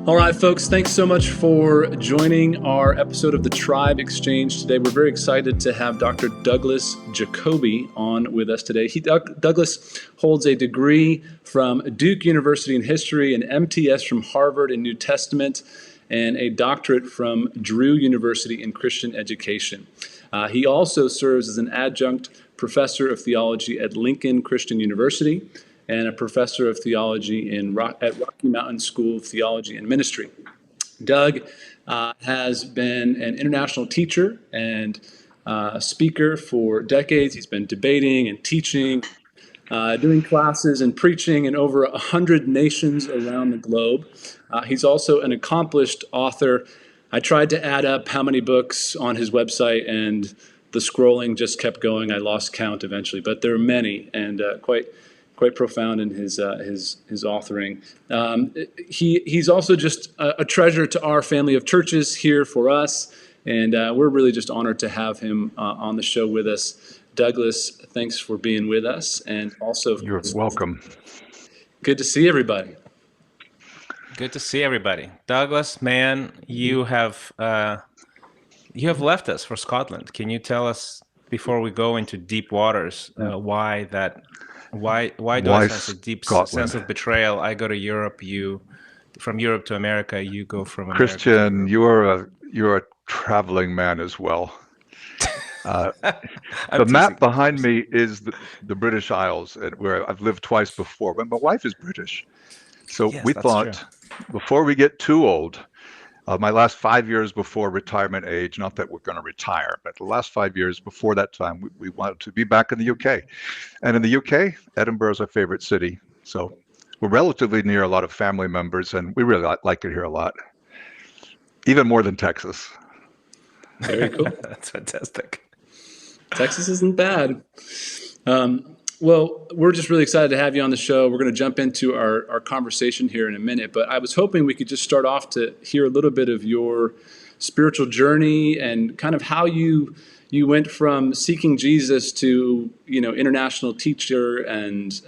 All right, folks, thanks so much for joining our episode of the Tribe Exchange today. We're very excited to have Dr. Douglas Jacoby on with us today. Douglas holds a degree from Duke University in History, an MTS from Harvard in New Testament, and a doctorate from Drew University in Christian Education. He also serves as an adjunct professor of theology at Lincoln Christian University and a professor of theology at Rocky Mountain School of Theology and Ministry. Doug has been an international teacher and speaker for decades. He's been debating and teaching, doing classes and preaching in over 100 nations around the globe. He's also an accomplished author. I tried to add up how many books on his website, and the scrolling just kept going. I lost count eventually, but there are many, and quite profound in his authoring. He's also just a treasure to our family of churches here for us, and we're really just honored to have him on the show with us. Douglas, thanks for being with us, and also you're welcome. Good to see everybody. Good to see everybody. Douglas, man, you have left us for Scotland. Can you tell us, before we go into deep waters, why do I sense a deep sense of betrayal? I go to Europe, you from Europe to America, you go from America. Christian, you're a traveling man as well. The map behind me is the British Isles, where I've lived twice before, but my wife is British. So yes, we thought, before we get too old, my last 5 years before retirement age, not that we're going to retire, but the last 5 years before that time, we wanted to be back in the UK. And in the UK, Edinburgh is our favorite city. So we're relatively near a lot of family members, and we really like it here a lot, even more than Texas. Very cool. That's fantastic. Texas isn't bad. Well, we're just really excited to have you on the show. We're going to jump into our conversation here in a minute, but I was hoping we could just start off to hear a little bit of your spiritual journey and kind of how you went from seeking Jesus to, international teacher and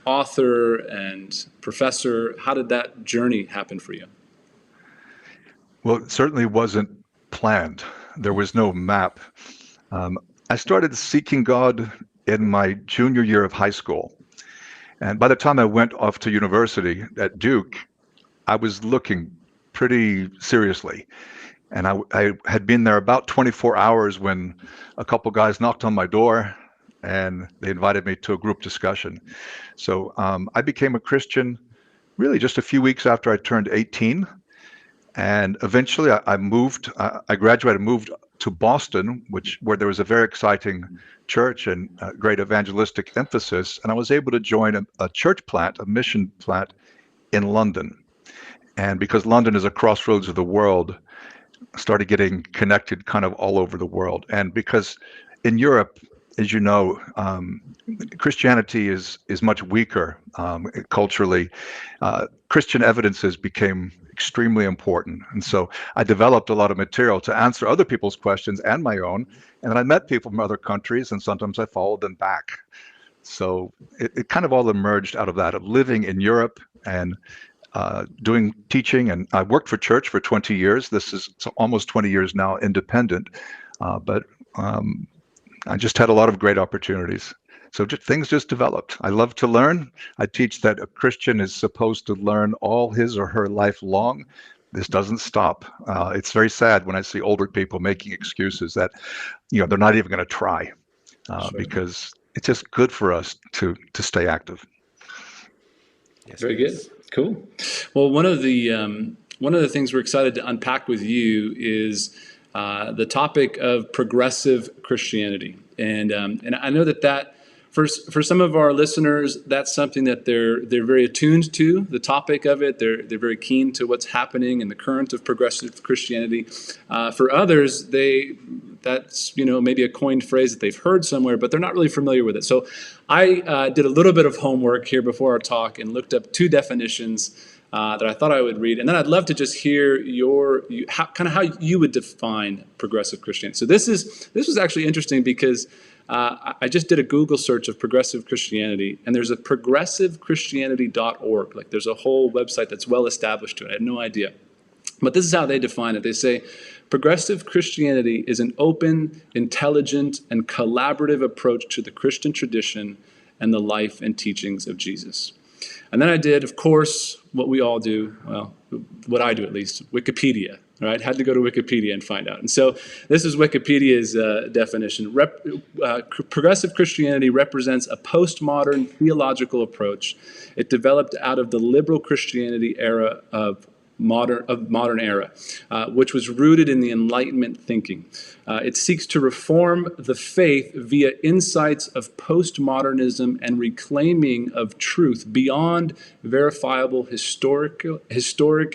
author and professor. How did that journey happen for you? Well, it certainly wasn't planned. There was no map. I started seeking God in my junior year of high school. And by the time I went off to university at Duke, I was looking pretty seriously. And I had been there about 24 hours when a couple guys knocked on my door and they invited me to a group discussion. So I became a Christian really just a few weeks after I turned 18. And eventually I graduated, moved to Boston, where there was a very exciting church and great evangelistic emphasis. And I was able to join a church plant, a mission plant in London. And because London is a crossroads of the world, I started getting connected kind of all over the world. And because in Europe, as you know, Christianity is much weaker culturally. Christian evidences became extremely important. And so I developed a lot of material to answer other people's questions and my own. And then I met people from other countries, and sometimes I followed them back. So it kind of all emerged out of that, of living in Europe and doing teaching. And I worked for church for 20 years. This is almost 20 years now, independent. But I just had a lot of great opportunities. So things just developed. I love to learn. I teach that a Christian is supposed to learn all his or her life long. This doesn't stop. It's very sad when I see older people making excuses that, they're not even going to try, Sure. Because it's just good for us to stay active. Yes, very good. Cool. Well, one of the things we're excited to unpack with you is the topic of progressive Christianity, and I know that for some of our listeners, that's something that they're very attuned to, the topic of it. They're very keen to what's happening in the current of progressive Christianity. For others, that's maybe a coined phrase that they've heard somewhere, but they're not really familiar with it. So I did a little bit of homework here before our talk and looked up two definitions that I thought I would read, and then I'd love to just hear how you would define progressive Christianity. So this was actually interesting because I just did a Google search of progressive Christianity, and there's a progressivechristianity.org. Like there's a whole website that's well established to it. I had no idea. But this is how they define it. They say, progressive Christianity is an open, intelligent, and collaborative approach to the Christian tradition and the life and teachings of Jesus. And then I did, of course, what we all do, well, what I do at least, Wikipedia, right? Had to go to Wikipedia and find out. And so this is Wikipedia's definition. Progressive Christianity represents a postmodern theological approach. It developed out of the liberal Christianity era of modern era, which was rooted in the Enlightenment thinking. It seeks to reform the faith via insights of postmodernism and reclaiming of truth beyond verifiable historic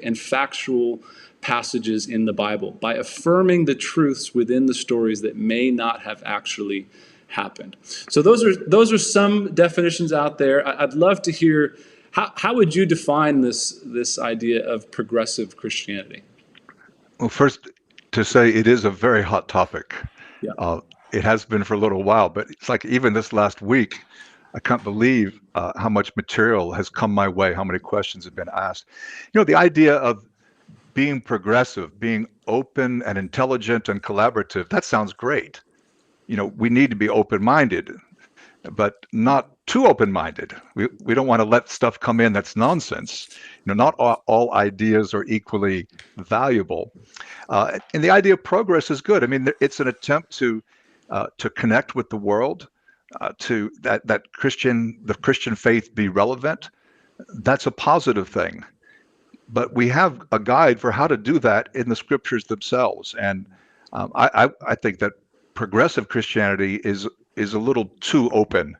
and factual passages in the Bible, by affirming the truths within the stories that may not have actually happened. So those are some definitions out there. I'd love to hear. How would you define this idea of progressive Christianity? Well, first, to say it is a very hot topic. Yeah. It has been for a little while, but it's like even this last week, I can't believe how much material has come my way, how many questions have been asked. The idea of being progressive, being open and intelligent and collaborative, that sounds great. We need to be open-minded, but not too open-minded. We don't want to let stuff come in that's nonsense. Not all ideas are equally valuable. And the idea of progress is good. I mean, it's an attempt to connect with the world, to the Christian faith be relevant. That's a positive thing. But we have a guide for how to do that in the scriptures themselves. And I think that progressive Christianity is a little too open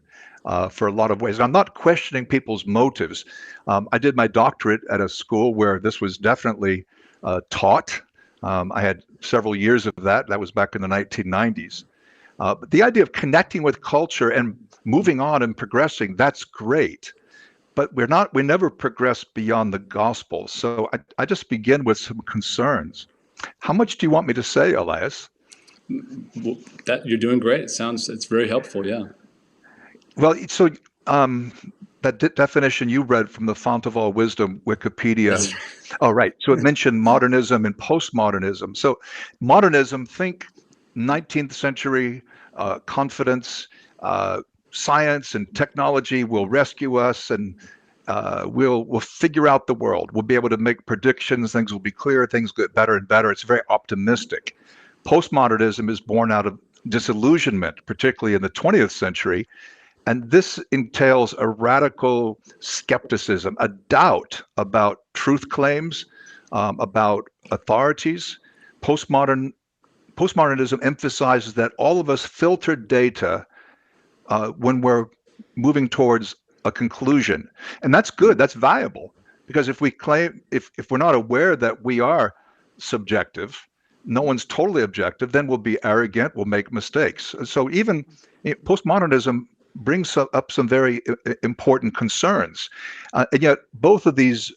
for a lot of ways. I'm not questioning people's motives. I did my doctorate at a school where this was definitely taught. I had several years of that. That was back in the 1990s. But the idea of connecting with culture and moving on and progressing, that's great. But we never progress beyond the gospel. So I just begin with some concerns. How much do you want me to say, Elias? Well, you're doing great. It's very helpful. Yeah. Well, so that definition you read from the Font of All Wisdom, Wikipedia. Oh, right. So it mentioned modernism and postmodernism. So modernism, think 19th century confidence, science and technology will rescue us, and we'll figure out the world. We'll be able to make predictions. Things will be clear. Things get better and better. It's very optimistic. Postmodernism is born out of disillusionment, particularly in the 20th century. And this entails a radical skepticism, a doubt about truth claims, about authorities. Postmodernism emphasizes that all of us filter data when we're moving towards a conclusion. And that's good, that's valuable. Because if we're not aware that we are subjective, no one's totally objective, then we'll be arrogant, we'll make mistakes. So even postmodernism brings up some very important concerns. And yet both of these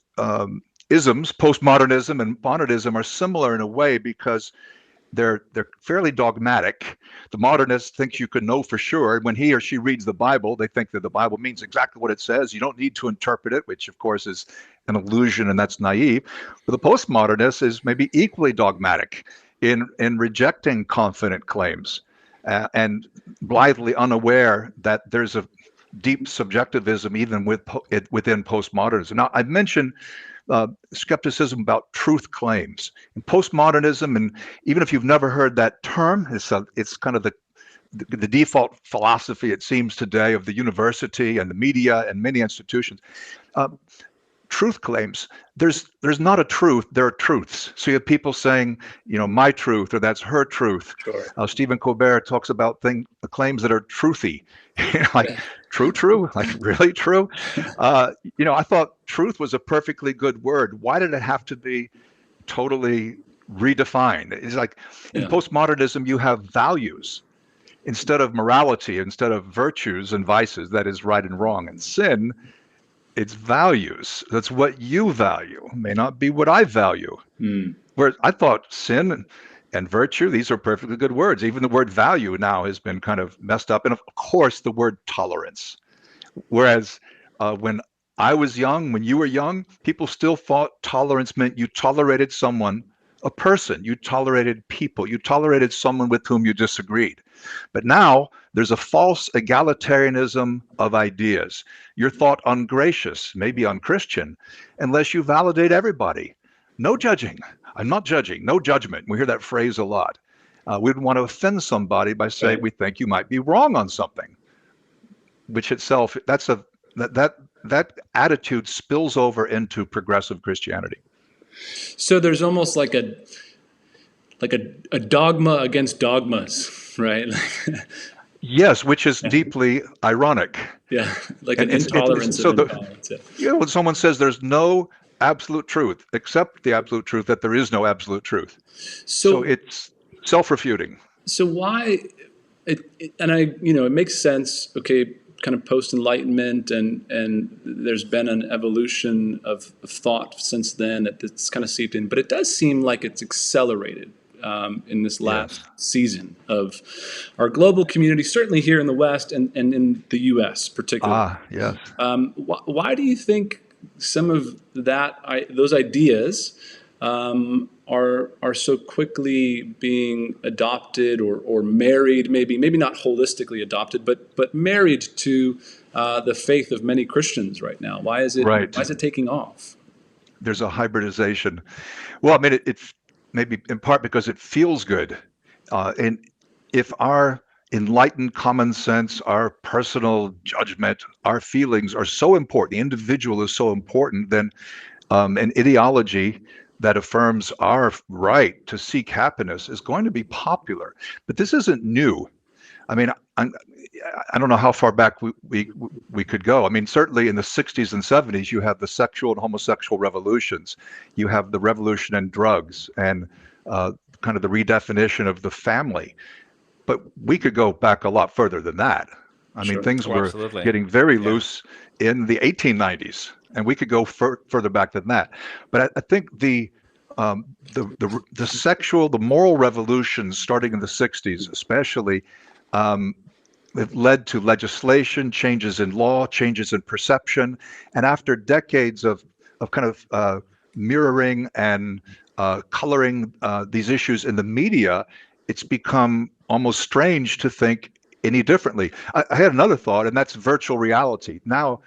isms, postmodernism and modernism, are similar in a way because they're fairly dogmatic. The modernist thinks you can know for sure. When he or she reads the Bible, they think that the Bible means exactly what it says. You don't need to interpret it, which of course is an illusion, and that's naive. But the postmodernist is maybe equally dogmatic in rejecting confident claims and blithely unaware that there's a deep subjectivism even within postmodernism. Now, I've mentioned skepticism about truth claims. In postmodernism, and even if you've never heard that term, it's kind of the default philosophy, it seems today, of the university and the media and many institutions. Truth claims, there's not a truth, there are truths. So you have people saying, my truth, or that's her truth. Sure. Stephen Colbert talks about claims that are truthy. Like, true? Like, really true? I thought truth was a perfectly good word. Why did it have to be totally redefined? It's like, in postmodernism, you have values instead of morality, instead of virtues and vices, that is right and wrong. And sin, it's values. That's what you value. It may not be what I value. Whereas I thought sin and virtue, these are perfectly good words. Even the word value now has been kind of messed up. And of course, the word tolerance. Whereas when I was young, when you were young, people still thought tolerance meant you tolerated someone, a person, you tolerated people, you tolerated someone with whom you disagreed. But now there's a false egalitarianism of ideas. You're thought ungracious, maybe unchristian, unless you validate everybody. No judging. I'm not judging. No judgment. We hear that phrase a lot. We'd want to offend somebody by saying we think you might be wrong on something, which itself, that attitude spills over into progressive Christianity. So there's almost like a dogma against dogmas, right? Yes, which is deeply ironic. Yeah, like And an intolerance of intolerance. when someone says there's no absolute truth, except the absolute truth that there is no absolute truth. So it's self-refuting. So why? It makes sense. Okay, kind of post-enlightenment, and there's been an evolution of thought since then. It's kind of seeped in, but it does seem like it's accelerated in this last season of our global community, certainly here in the West and in the U.S. particularly. Yes. Why do you think some of those ideas are so quickly being adopted or married, maybe not holistically adopted, but married to the faith of many Christians right now? Why is it taking off? There's a hybridization. Well, I mean, it's maybe in part because it feels good. And if our enlightened common sense, our personal judgment, our feelings are so important, the individual is so important, then an ideology that affirms our right to seek happiness is going to be popular. But this isn't new. I mean, I don't know how far back we could go. I mean, certainly in the 60s and 70s, you have the sexual and homosexual revolutions. You have the revolution in drugs and kind of the redefinition of the family. But we could go back a lot further than that. I mean, things were getting very loose in the 1890s, and we could go further back than that. But I think the moral revolutions starting in the 60s, especially, have led to legislation, changes in law, changes in perception, and after decades of kind of mirroring and coloring these issues in the media, it's become almost strange to think any differently. I had another thought, and that's virtual reality. Now,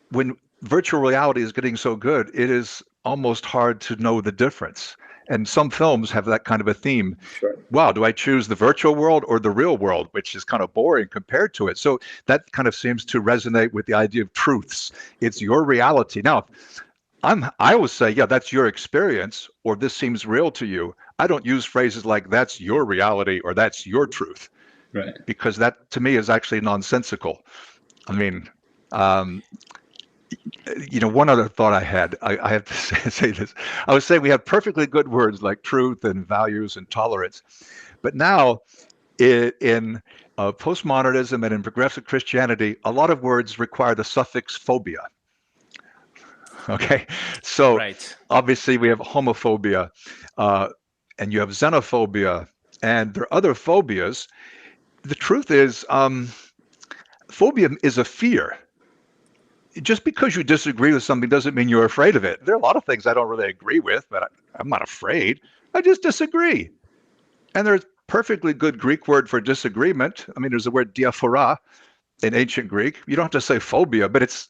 when virtual reality is getting so good, it is almost hard to know the difference. And some films have that kind of a theme. Sure. Wow, do I choose the virtual world or the real world, which is kind of boring compared to it? So that kind of seems to resonate with the idea of truths. It's your reality. Now, I always say, yeah, that's your experience, or this seems real to you. I don't use phrases like that's your reality or that's your truth, right? Because that to me is actually nonsensical. I mean, one other thought I had, I have to say this. I would say we have perfectly good words like truth and values and tolerance, but now in postmodernism and in progressive Christianity, a lot of words require the suffix phobia. Okay, so obviously we have homophobia, and you have xenophobia, and there are other phobias. The truth is, phobia is a fear. Just because you disagree with something doesn't mean you're afraid of it. There are a lot of things I don't really agree with, but I'm not afraid. I just disagree. And there's a perfectly good Greek word for disagreement. I mean, there's the word diaphora in ancient Greek. You don't have to say phobia, but it's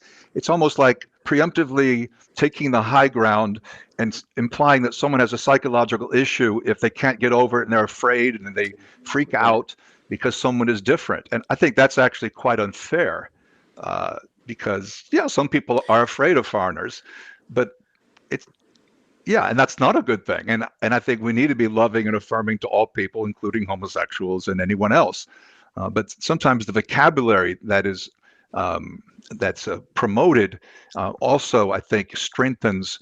almost like preemptively taking the high ground and implying that someone has a psychological issue if they can't get over it and they're afraid and they freak out because someone is different. And I think that's actually quite unfair. Because some people are afraid of foreigners, but and that's not a good thing. And I think we need to be loving and affirming to all people, including homosexuals and anyone else. But sometimes the vocabulary that's promoted also, I think, strengthens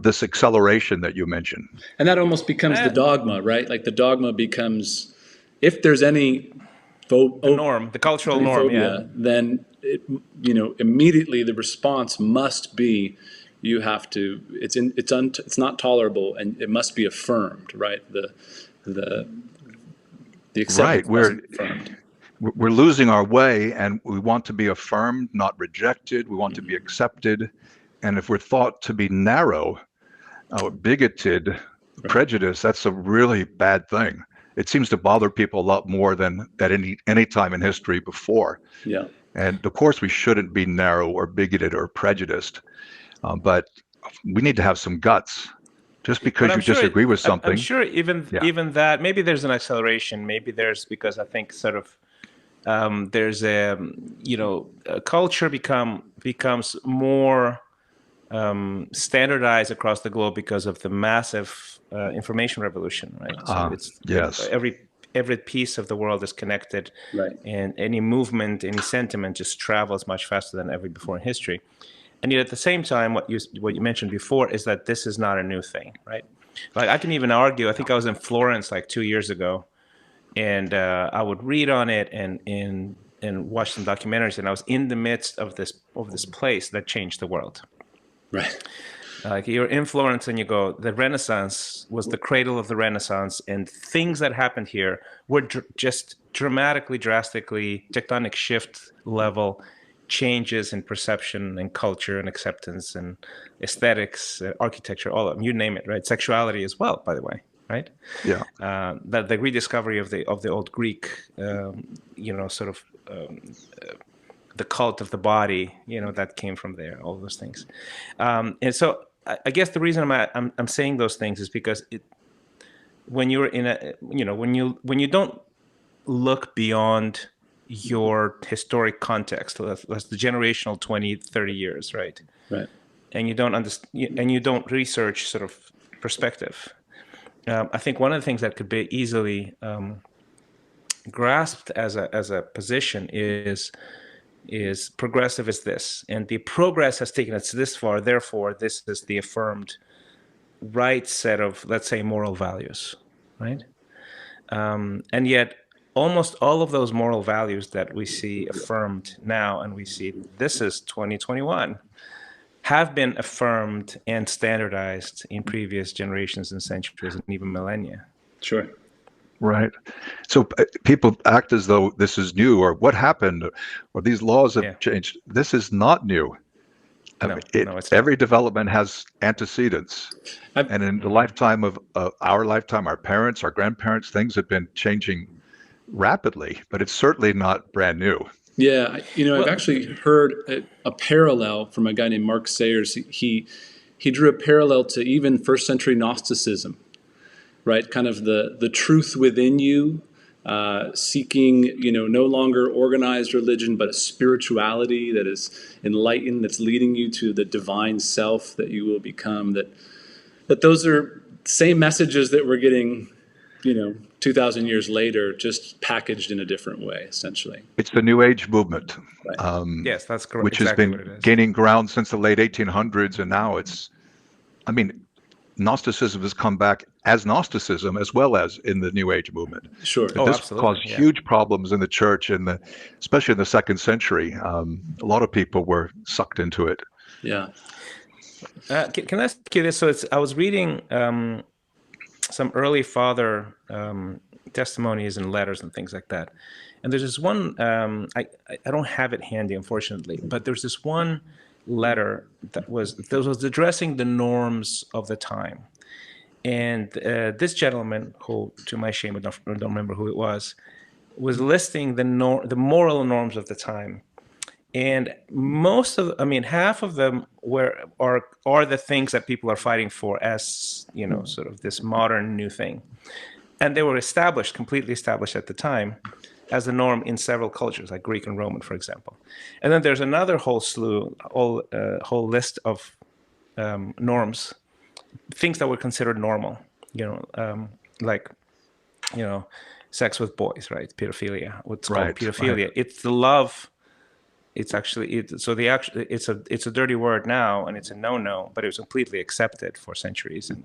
this acceleration that you mentioned. And that almost becomes the dogma, right? Like the dogma becomes, if there's any the cultural norm, phobia, then immediately the response must be, you have to. It's not tolerable, and it must be affirmed, right? the acceptance Right. wasn't affirmed. We're losing our way, and we want to be affirmed, not rejected. We want to be accepted. And if we're thought to be narrow or bigoted, prejudiced, that's a really bad thing. It seems to bother people a lot more than at any time in history before. Yeah. And of course, we shouldn't be narrow or bigoted or prejudiced, but we need to have some guts. Just because you disagree with something. I'm sure even that, maybe there's an acceleration. Maybe there's, because I think sort of there's a culture becomes more standardized across the globe because of the massive information revolution, right? So it's yes. Every piece of the world is connected, right? And any movement, any sentiment just travels much faster than ever before in history. And yet at the same time, what you mentioned before is that this is not a new thing, right? Like I can even argue, I think I was in Florence like 2 years ago, and I would read on it and watch some documentaries, and I was in the midst of this place that changed the world. Right. Like you're in Florence and you go, the Renaissance was the cradle of the Renaissance, and things that happened here were just drastically tectonic shift level changes in perception and culture and acceptance and aesthetics, architecture, all of them, you name it, right? Sexuality as well, by the way, right? Yeah. That the rediscovery of the old Greek, the cult of the body, that came from there, all those things. And so I guess the reason I'm saying those things is because when you're in when you don't look beyond your historic context, that's the generational 20, 30 years, right? Right. And you don't understand, and you don't research sort of perspective. I think one of the things that could be easily grasped as a position is progressive is this, and the progress has taken us this far, therefore this is the affirmed right set of, let's say, moral values, right? And yet almost all of those moral values that we see affirmed now, and we see this is 2021, have been affirmed and standardized in previous generations and centuries and even millennia. Sure. Right. So people act as though this is new, or what happened, or these laws have changed. This is not new. Every development has antecedents. And in the lifetime of our lifetime, our parents, our grandparents, things have been changing rapidly, but it's certainly not brand new. Yeah, I've actually heard a parallel from a guy named Mark Sayers. He drew a parallel to even first century Gnosticism, right? Kind of the truth within you, seeking, no longer organized religion, but a spirituality that is enlightened, that's leading you to the divine self that you will become. That those are same messages that we're getting, 2,000 years later, just packaged in a different way, essentially. It's the New Age movement. Right. Yes, that's correct. Which has been gaining ground since the late 1800s, and now Gnosticism has come back as Gnosticism as well as in the New Age movement. Sure. But this caused huge problems in the church, especially in the second century. A lot of people were sucked into it. Yeah. Can I ask you this? So I was reading some early father testimonies and letters and things like that. And there's this one, I don't have it handy, unfortunately, but there's this one letter that was addressing the norms of the time. And this gentleman, who, to my shame, I don't remember who it was listing the moral norms of the time. And half of them are the things that people are fighting for as, sort of this modern new thing. And they were completely established at the time as the norm in several cultures, like Greek and Roman, for example. And then there's another whole list of norms, things that were considered normal, sex with boys, right? Pedophilia, what's called pedophilia. Right. It's the love. It's actually it's a dirty word now, and it's a no-no, but it was completely accepted for centuries. And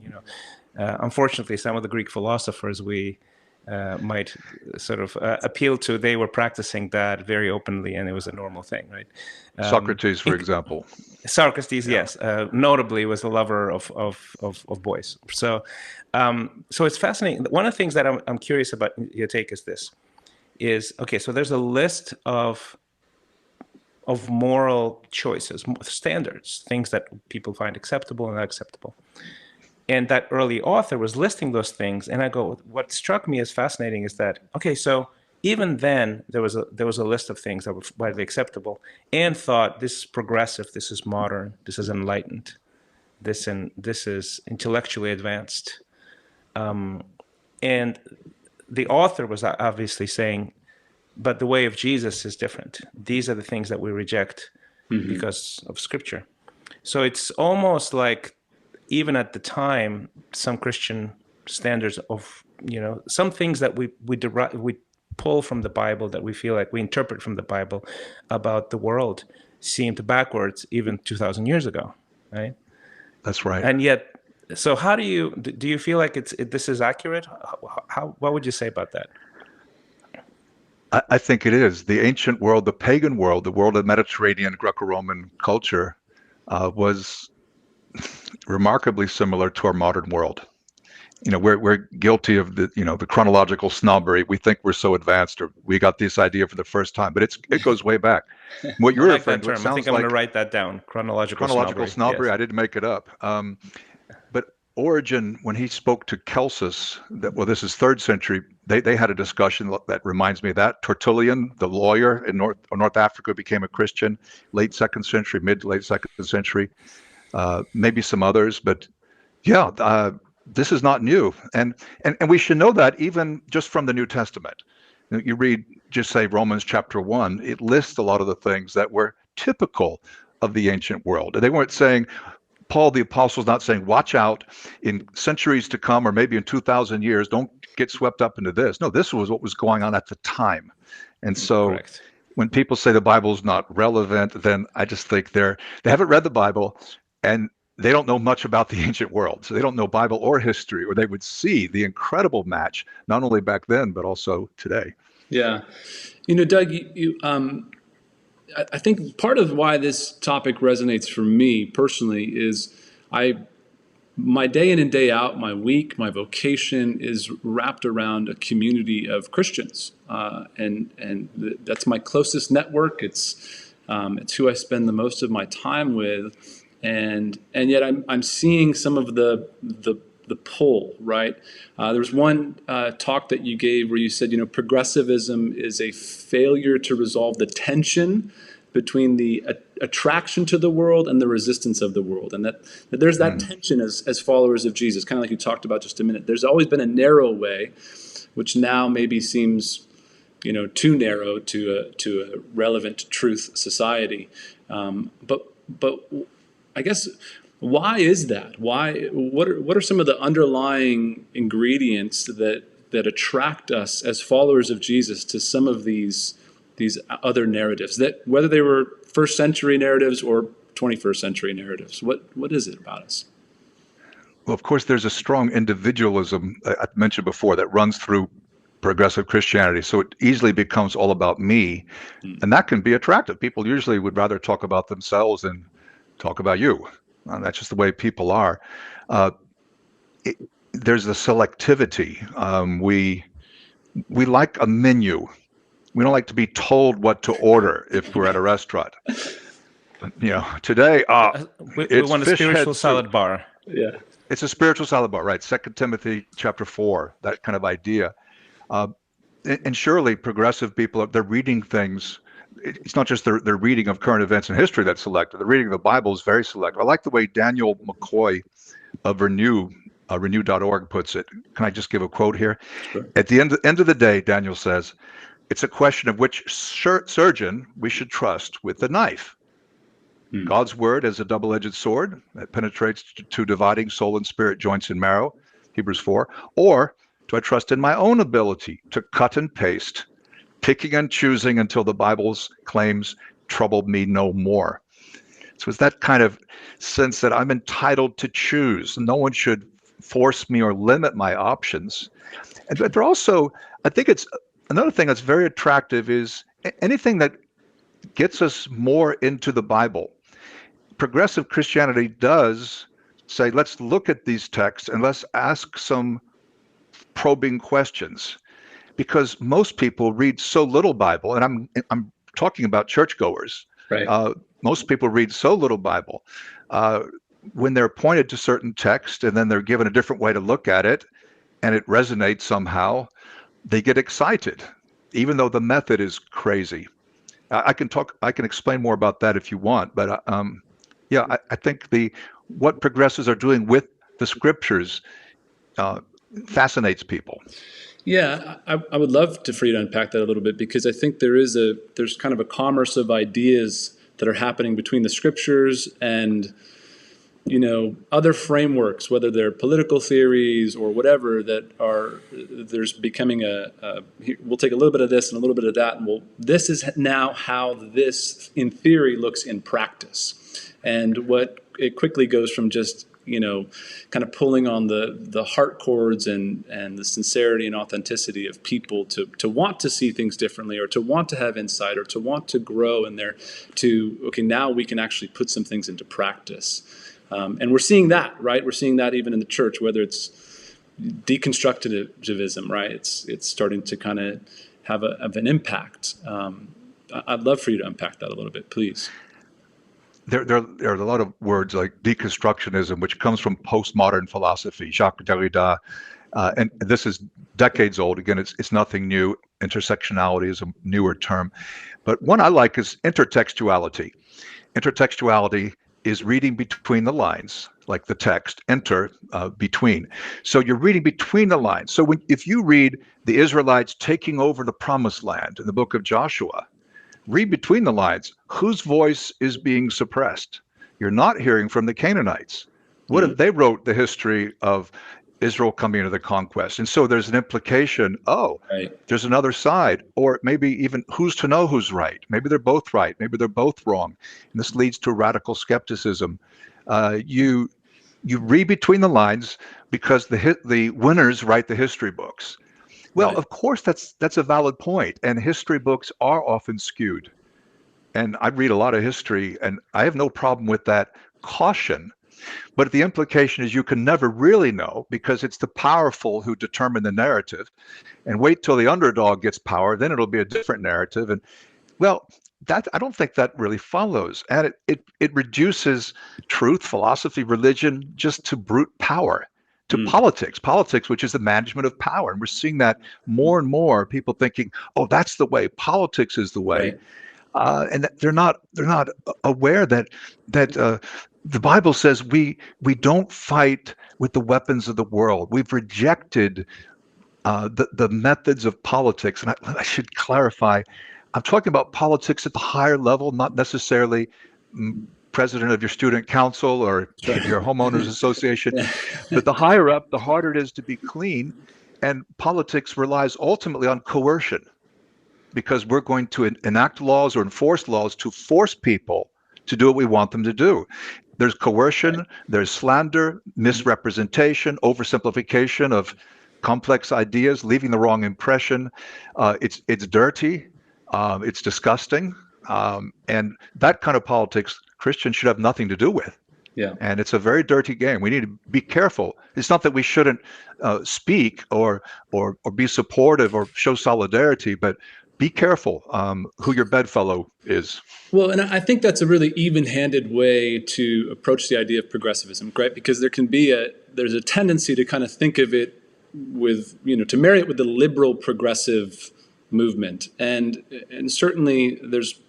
unfortunately, some of the Greek philosophers we might sort of appeal to. They were practicing that very openly, and it was a normal thing, right? Socrates, for example. Socrates, yes, notably was a lover of boys. So, so it's fascinating. One of the things that I'm curious about your take is this: is okay. So there's a list of moral choices, standards, things that people find acceptable and unacceptable. And that early author was listing those things, and I go, what struck me as fascinating is that, okay, so even then there was a list of things that were widely acceptable, and thought this is progressive, this is modern, this is enlightened, this is intellectually advanced, and the author was obviously saying, but the way of Jesus is different. These are the things that we reject because of Scripture. So it's almost like, even at the time, some Christian standards of, some things that we pull from the Bible, that we feel like we interpret from the Bible about the world, seemed backwards even 2,000 years ago, right? That's right. And yet, so how do you feel like this is accurate? What would you say about that? I think it is. The ancient world, the pagan world, the world of Mediterranean Greco-Roman culture was remarkably similar to our modern world. We're guilty of the chronological snobbery. We think we're so advanced, or we got this idea for the first time, but it goes way back. What you're referring to, I think I'm going to write that down. Chronological snobbery. Yes. I didn't make it up. But Origen, when he spoke to Celsus, this is 3rd century, they had a discussion that reminds me of that. Tertullian, the lawyer in North Africa, became a Christian, late 2nd century, mid to late 2nd century. Maybe some others, but this is not new, and we should know that even just from the New Testament. You read, just say Romans chapter 1, it lists a lot of the things that were typical of the ancient world. They weren't saying, Paul the Apostle is not saying, watch out in centuries to come, or maybe in 2,000 years, don't get swept up into this. No, this was what was going on at the time. And so Correct. When people say the Bible is not relevant, then I just think they haven't read the Bible, and they don't know much about the ancient world. So they don't know Bible or history, or they would see the incredible match, not only back then, but also today. Yeah. Doug, I think part of why this topic resonates for me personally is my day in and day out, my week, my vocation is wrapped around a community of Christians, and that's my closest network. It's who I spend the most of my time with, and yet I'm seeing some of the pull, right? There was one talk that you gave where you said, progressivism is a failure to resolve the tension between the attraction to the world and the resistance of the world, and that there's that tension as followers of Jesus, kind of like you talked about just a minute. There's always been a narrow way, which now maybe seems too narrow to a relevant truth society. But I guess, why is that? What are some of the underlying ingredients that attract us as followers of Jesus to some of these other narratives, that whether they were first century narratives or 21st century narratives? What is it about us? Well, of course, there's a strong individualism I mentioned before that runs through progressive Christianity. So it easily becomes all about me, and that can be attractive. People usually would rather talk about themselves than talk about you. That's just the way people are. There's a selectivity. We like a menu. We don't like to be told what to order if we're at a restaurant. Today, we want a spiritual salad bar. Yeah, it's a spiritual salad bar, right? 2 Timothy chapter 4, that kind of idea. And surely progressive people, they're reading things. It's not just their reading of current events and history that's selective. The reading of the Bible is very selective. I like the way Daniel McCoy of renew.org puts it. Can I just give a quote here? Sure. At the end of the day, Daniel says, it's a question of which surgeon we should trust with the knife. God's word as a double-edged sword that penetrates to dividing soul and spirit, joints and marrow, Hebrews 4, or do I trust in my own ability to cut and paste, picking and choosing until the Bible's claims trouble me no more? So it's that kind of sense that I'm entitled to choose. No one should force me or limit my options. And but they're also, I think it's another thing that's very attractive is anything that gets us more into the Bible. Progressive Christianity does say, let's look at these texts and let's ask some probing questions, because most people read so little Bible, and I'm talking about churchgoers. Right. Most people read so little Bible. When they're pointed to certain text and then they're given a different way to look at it, and it resonates somehow, they get excited, even though the method is crazy. I can explain more about that if you want, but I think what progressives are doing with the scriptures fascinates people. Yeah, I would love for you to unpack that a little bit, because I think there's kind of a commerce of ideas that are happening between the scriptures and other frameworks, whether they're political theories or whatever, there's becoming we'll take a little bit of this and a little bit of that, and this is now how this in theory looks in practice. And what it quickly goes from just kind of pulling on the heart chords and the sincerity and authenticity of people to want to see things differently, or to want to have insight, or to want to grow in there, to, okay, now we can actually put some things into practice. And we're seeing that, right? We're seeing that even in the church, whether it's deconstructivism, right? It's starting to kind of have an impact. I'd love for you to unpack that a little bit, please. There are a lot of words like deconstructionism, which comes from postmodern philosophy, Jacques Derrida, and this is decades old. Again, it's nothing new. Intersectionality is a newer term, but one I like is intertextuality. Intertextuality is reading between the lines, like the text, between. So you're reading between the lines. So if you read the Israelites taking over the promised land in the book of Joshua, read between the lines. Whose voice is being suppressed? You're not hearing from the Canaanites. What if they wrote the history of Israel coming into the conquest? And so there's an implication, Right. There's another side, or maybe even who's to know who's right? Maybe they're both right, maybe they're both wrong. And this leads to radical skepticism. You read between the lines because the winners write the history books. Well, Right. of course, that's a valid point, and history books are often skewed. And I read a lot of history, and I have no problem with that caution. But the implication is you can never really know, because it's the powerful who determine the narrative. And wait till the underdog gets power, then it'll be a different narrative. And well, that I don't think that really follows. And it reduces truth, philosophy, religion just to brute power, to politics, which is the management of power. And we're seeing that more and more, people thinking, oh, that's the way, politics is the way. Right. And they're not aware that the Bible says we don't fight with the weapons of the world. We've rejected the methods of politics. And I should clarify, I'm talking about politics at the higher level, not necessarily president of your student council or your homeowners association, but the higher up, the harder it is to be clean. And politics relies ultimately on coercion, because we're going to enact laws or enforce laws to force people to do what we want them to do. There's coercion, there's slander, misrepresentation, oversimplification of complex ideas, leaving the wrong impression. It's dirty, it's disgusting, and that kind of politics Christians should have nothing to do with. Yeah. And it's a very dirty game. We need to be careful. It's not that we shouldn't speak or be supportive or show solidarity, but be careful who your bedfellow is. Well, and I think that's a really even-handed way to approach the idea of progressivism, right? Because there's a tendency to kind of think of it with, to marry it with the liberal progressive movement, and certainly there's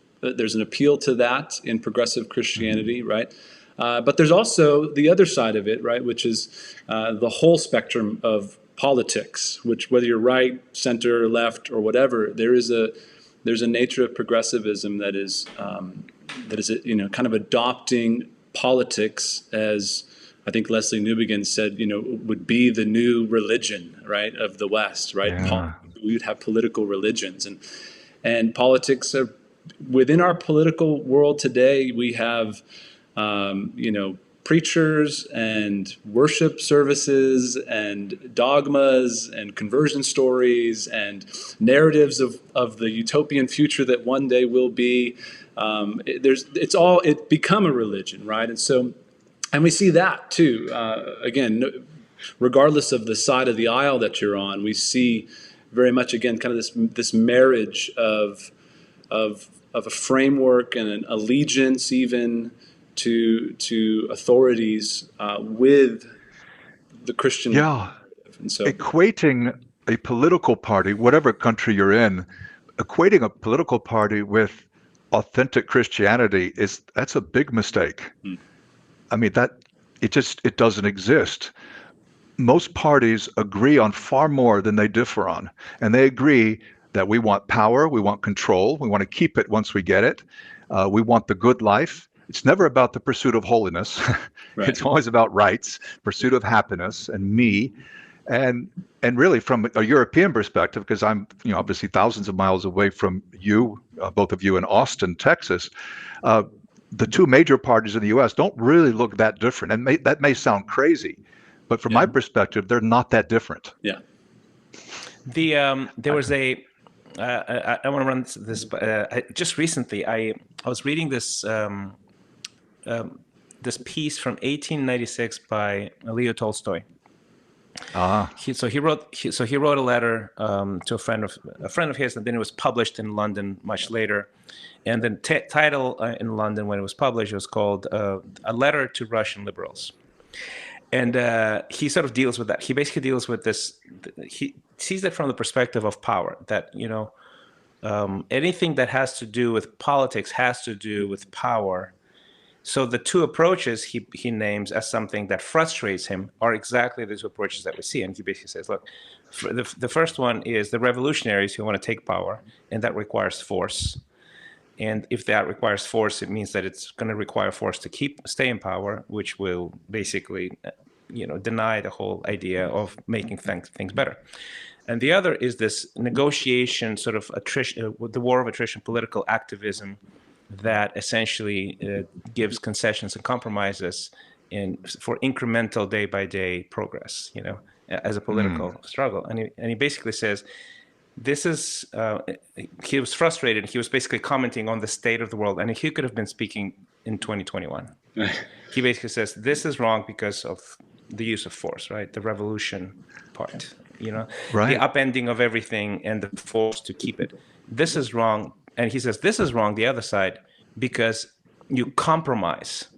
an appeal to that in progressive Christianity, right? But there's also the other side of it, right, which is the whole spectrum of politics, which, whether you're right, center, left, or whatever, there's a nature of progressivism that is kind of adopting politics as, I think Leslie Newbegin said, would be the new religion, right, of the West, right? Yeah. We would have political religions, and politics are within our political world today. We have preachers and worship services and dogmas and conversion stories and narratives of the utopian future that one day will be. It become a religion, right? And we see that too. Regardless of the side of the aisle that you're on, we see very much again kind of this marriage of a framework and an allegiance even to authorities with the Christian Yeah. narrative. And so, Equating a political party, whatever country you're in, equating a political party with authentic Christianity that's a big mistake. I mean, it doesn't exist. Most parties agree on far more than they differ on. And they agree that we want power, we want control, we want to keep it once we get it. We want the good life. It's never about the pursuit of holiness. right. It's always about rights, pursuit of happiness, and me. And really, from a European perspective, because I'm obviously thousands of miles away from you, both of you in Austin, Texas, the two major parties in the U.S. don't really look that different. And that may sound crazy, but from my perspective, they're not that different. Yeah. There was a. I want to run this. Just recently, I was reading this this piece from 1896 by Leo Tolstoy. He wrote a letter to a friend of his, and then it was published in London much later. And the title in London when it was published was called "A Letter to Russian Liberals." And he sort of deals with that. He basically deals with this. He sees it from the perspective of power. That anything that has to do with politics has to do with power. So the two approaches he names as something that frustrates him are exactly the two approaches that we see. And he basically says, look, the first one is the revolutionaries who want to take power, and that requires force. And if that requires force, it means that it's going to require force to stay in power, which will basically, deny the whole idea of making things better. And the other is this negotiation, sort of attrition, the war of attrition, political activism that essentially gives concessions and compromises for incremental day-by-day progress, as a political struggle. And he basically says, this is, he was frustrated. He was basically commenting on the state of the world, and he could have been speaking in 2021. He basically says, this is wrong because of the use of force, right? The revolution part, Right. The upending of everything and the force to keep it. This is wrong. And he says, this is wrong, the other side, because you compromise.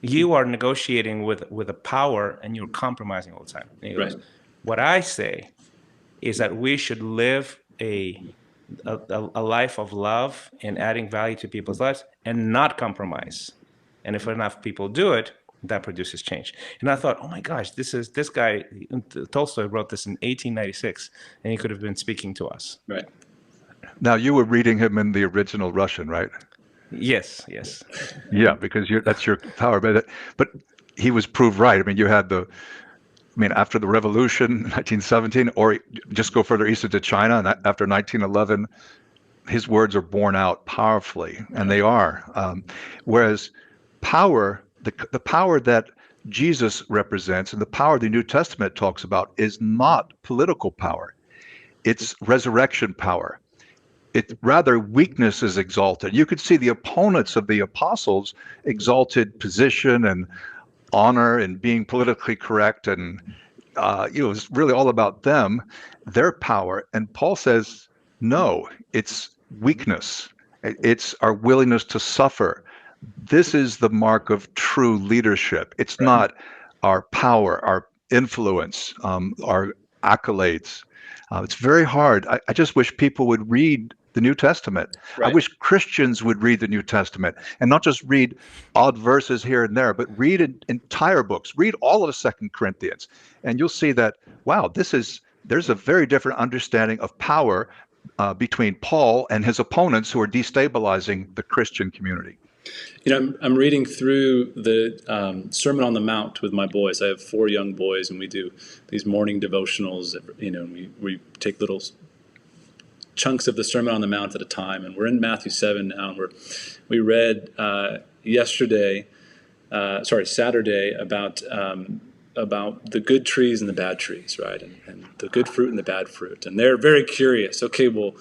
You are negotiating with a power and you're compromising all the time. And he goes, what I say is that we should live a life of love and adding value to people's lives and not compromise. And if enough people do it, that produces change. And I thought, oh my gosh, this guy, Tolstoy wrote this in 1896, and he could have been speaking to us. Right. Now, you were reading him in the original Russian, right? Yes. Yeah, because that's your power. But he was proved right. I mean, you had after the revolution, 1917, or just go further east into China, and after 1911, his words are borne out powerfully, and they are. Whereas power, the power that Jesus represents and the power the New Testament talks about is not political power. It's resurrection power. Rather, weakness is exalted. You could see the opponents of the apostles exalted position and honor and being politically correct, and it was really all about them, their power. And Paul says, no, it's weakness. It's our willingness to suffer. This is the mark of true leadership. It's not our power, our influence, our accolades. It's very hard. I just wish people would read the New Testament. I wish Christians would read the New Testament and not just read odd verses here and there, but read entire books. Read all of 2 Corinthians, and you'll see that, wow, there's a very different understanding of power between Paul and his opponents who are destabilizing the Christian community. I'm reading through the Sermon on the Mount with my boys. I have 4 young boys, and we do these morning devotionals. And we take little chunks of the Sermon on the Mount at a time. And we're in Matthew 7 now, and we read yesterday Saturday about the good trees and the bad trees, right? And the good fruit and the bad fruit. And they're very curious. Okay, well,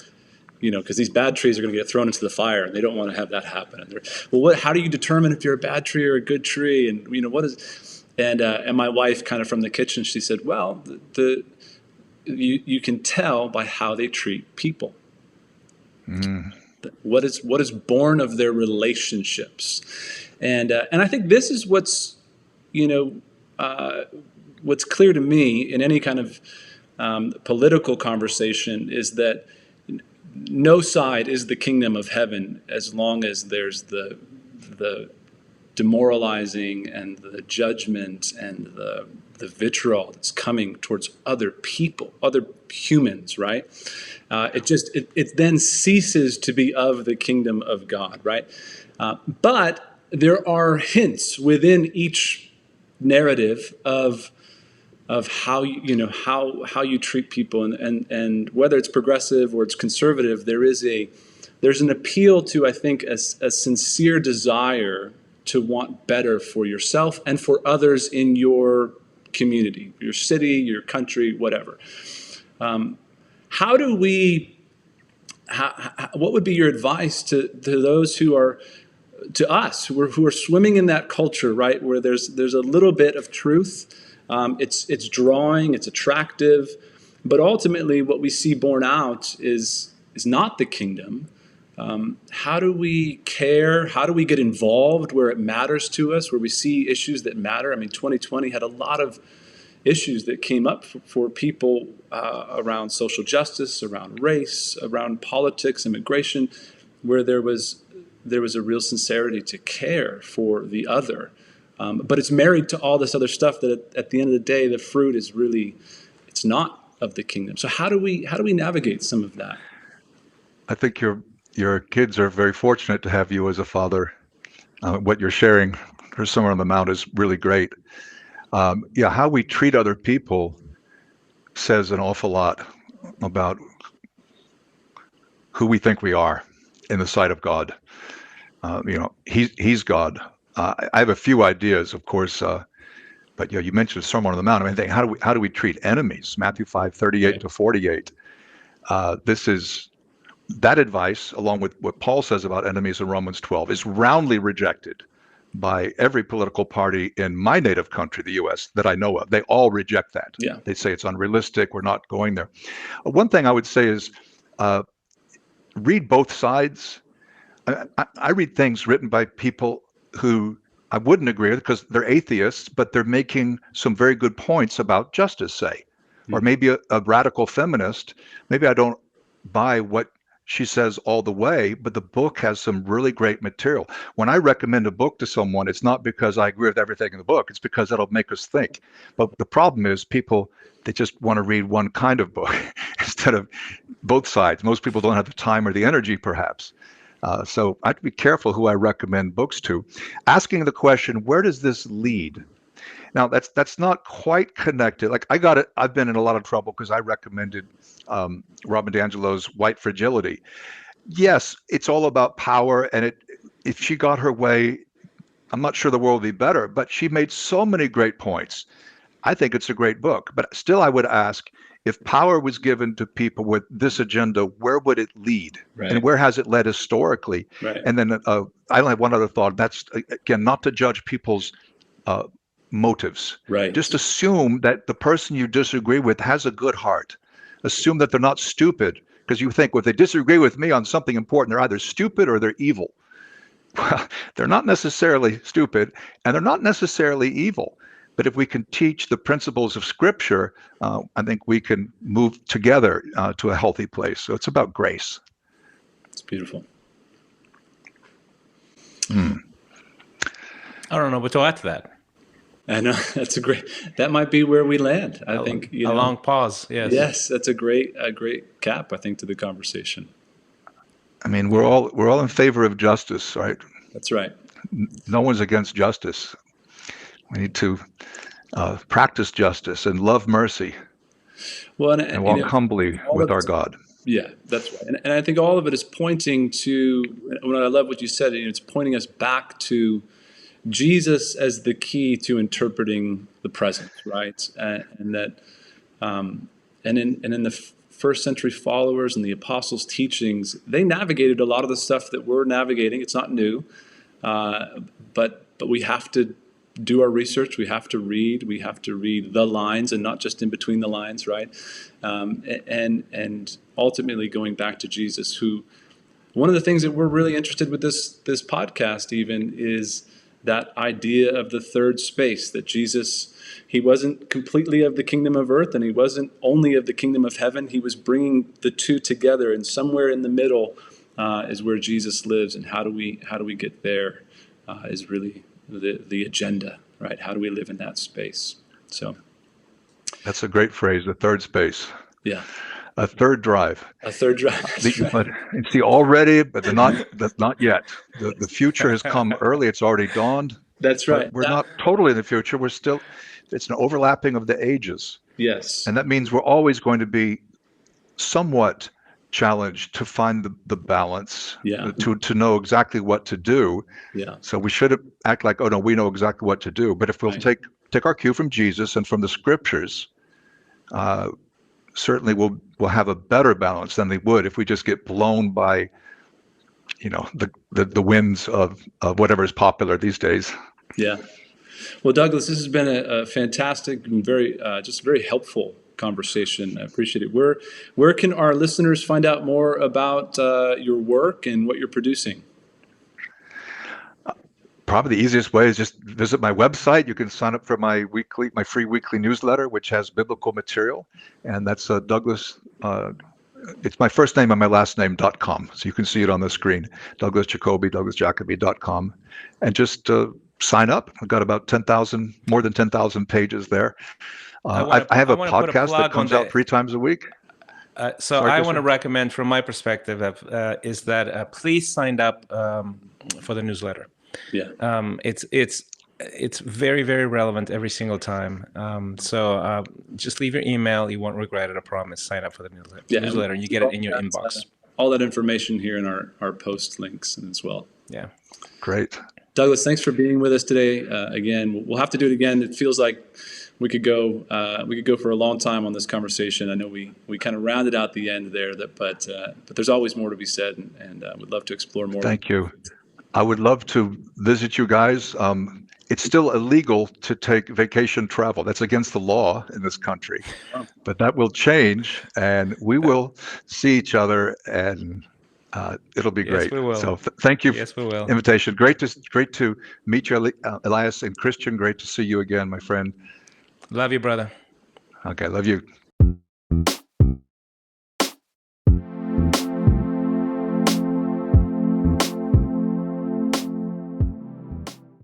because these bad trees are going to get thrown into the fire, and they don't want to have that happen. And how do you determine if you're a bad tree or a good tree? And what is? And my wife, kind of from the kitchen, she said, well, you can tell by how they treat people. What is born of their relationships, and I think this is what's clear to me in any kind of political conversation is that no side is the kingdom of heaven as long as there's the demoralizing and the judgment and the vitriol that's coming towards other people, other humans, right? It then ceases to be of the kingdom of God, right? But there are hints within each narrative of how you treat people, and whether it's progressive or it's conservative, there's an appeal to, I think, a sincere desire to want better for yourself and for others in your community, your city, your country, whatever. What would be your advice to those who are, to us, who are swimming in that culture, right, where there's a little bit of truth, it's drawing, it's attractive, but ultimately what we see borne out is not the kingdom. How do we care? How do we get involved where it matters to us, where we see issues that matter? I mean, 2020 had a lot of issues that came up for people around social justice, around race, around politics, immigration, where there was a real sincerity to care for the other. But it's married to all this other stuff that at the end of the day, the fruit is really, it's not of the kingdom. So how do we navigate some of that? I think your kids are very fortunate to have you as a father. What you're sharing for Somewhere on the Mount is really great. How we treat other people says an awful lot about who we think we are in the sight of God. He's God. I have a few ideas, of course, but you mentioned Sermon on the Mount. I mean, how do we treat enemies? Matthew 5:38 to 48. This is that advice, along with what Paul says about enemies in Romans 12, is roundly rejected by every political party in my native country, the U.S., that I know of. They all reject that. Yeah. They say it's unrealistic. We're not going there. One thing I would say is read both sides. I read things written by people who I wouldn't agree with because they're atheists, but they're making some very good points about justice, say. Or maybe a radical feminist. Maybe I don't buy what she says all the way, but the book has some really great material. When I recommend a book to someone, it's not because I agree with everything in the book. It's because it'll make us think. But the problem is people, they just want to read one kind of book instead of both sides. Most people don't have the time or the energy, perhaps. So I have to be careful who I recommend books to. Asking the question, where does this lead? Now, that's not quite connected. Like I've been in a lot of trouble because I recommended Robin DiAngelo's White Fragility. Yes, it's all about power, and if she got her way, I'm not sure the world would be better, but she made so many great points. I think it's a great book, but still I would ask, if power was given to people with this agenda, where would it lead? Right. And where has it led historically? Right. And then I only have one other thought. That's, again, not to judge people's motives. Right. Just assume that the person you disagree with has a good heart. Assume that they're not stupid, because you think, well, if they disagree with me on something important, they're either stupid or they're evil. Well, they're not necessarily stupid, and they're not necessarily evil. But if we can teach the principles of Scripture, I think we can move together to a healthy place. So it's about grace. It's beautiful. I don't know what to add to that. I know that might be where we land. I think a long pause. Yes. Yes, that's a great cap, I think, to the conversation. I mean, we're all in favor of justice, right? That's right. No one's against justice. We need to practice justice and love mercy. Well, and walk humbly with our God. Yeah, that's right. And I think all of it is pointing to, when I love what you said, it's pointing us back to Jesus as the key to interpreting the present, right? And that, and in the first century followers and the apostles' teachings, they navigated a lot of the stuff that we're navigating. It's not new, but we have to do our research. We have to read. We have to read the lines and not just in between the lines, right? And ultimately going back to Jesus, who, one of the things that we're really interested with this podcast even is that idea of the third space, that Jesus, he wasn't completely of the kingdom of earth and he wasn't only of the kingdom of heaven. He was bringing the two together, and somewhere in the middle is where Jesus lives. And how do we get there is really the agenda, right? How do we live in that space? So That's a great phrase, the third space. yeah. A third drive. A third drive. But see, already, but not yet. The future has come early. It's already dawned. That's right. But we're not totally in the future. We're still, it's an overlapping of the ages. Yes. And that means we're always going to be somewhat challenged to find the balance, to know exactly what to do. Yeah. So we should act like, oh no, we know exactly what to do. But if we'll take our cue from Jesus and from the scriptures, certainly we'll have a better balance than they would if we just get blown by, the winds of whatever is popular these days. Yeah. Well, Douglas, this has been a fantastic and very helpful conversation. I appreciate it. Where can our listeners find out more about your work and what you're producing? Probably the easiest way is just visit my website. You can sign up for my free weekly newsletter, which has biblical material, and that's Douglas. It's my first name and my last name.com, so you can see it on the screen. Douglas Jacoby, DouglasJacoby.com, and just sign up. I've got about more than 10,000 pages there. I have a podcast that comes out 3 times a week. I want to recommend, from my perspective, is that please sign up for the newsletter. Yeah. It's very, very relevant every single time. So just leave your email. You won't regret it, I promise. Sign up for the newsletter, and you get it in your inbox. All that information here in our post links as well. Yeah. Great. Douglas, thanks for being with us today. Again, we'll have to do it again. It feels like we could go for a long time on this conversation. I know we kind of rounded out the end there, but there's always more to be said, and we'd love to explore more. Thank you. I would love to visit you guys. It's still illegal to take vacation travel. That's against the law in this country. But that will change, and we will see each other, and it'll be great. Yes, we will. So thank you for the invitation. Great to meet you, Elias and Christian. Great to see you again, my friend. Love you, brother. Okay, love you.